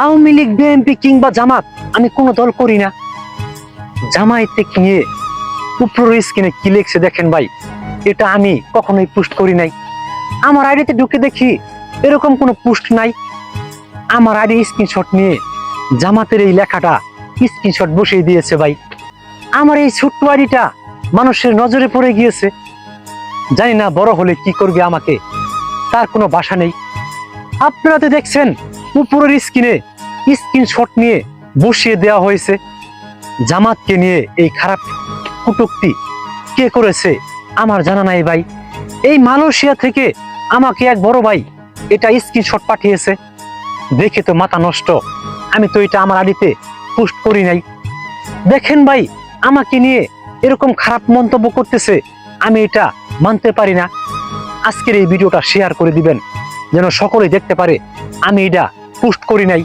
Awami League, BNP কিংবা জামাত আমি কোনো দল করি না। জামায়াতে নিয়ে উপরের স্ক্রিনে কি লিখছে দেখেন ভাই, এটা আমি কখনোই পোস্ট করি নাই। আমার আইডিতে ঢুকে দেখি এরকম কোনো পোস্ট নাই। আমার আইডি স্ক্রিনশট নিয়ে জামাতের এই লেখাটা স্ক্রিনশট বসিয়ে দিয়েছে ভাই। আমার এই ছোট্ট আইডিটা মানুষের নজরে পড়ে গিয়েছে। জানি না বড় হলে কি করবে আমাকে, তার কোনো ভাষা নেই। আপনারা তো দেখছেন উপরের স্ক্রিনে স্ক্রিনশট নিয়ে বসিয়ে দেওয়া হয়েছে। জামাতকে নিয়ে এই খারাপ কটূক্তি কে করেছে আমার জানা নাই ভাই। এই মালয়েশিয়া থেকে আমাকে এক বড় ভাই এটা স্ক্রিনশট পাঠিয়েছে। দেখে তো মাথা নষ্ট। আমি তো এটা আমার আইডিতে পোস্ট করি নাই। দেখেন ভাই, আমাকে নিয়ে এরকম খারাপ মন্তব্য করতেছে, আমি এটা মানতে পারি না। আজকের এই ভিডিওটা শেয়ার করে দিবেন যেন সকলেই দেখতে পারে আমি এটা পোস্ট করি নাই।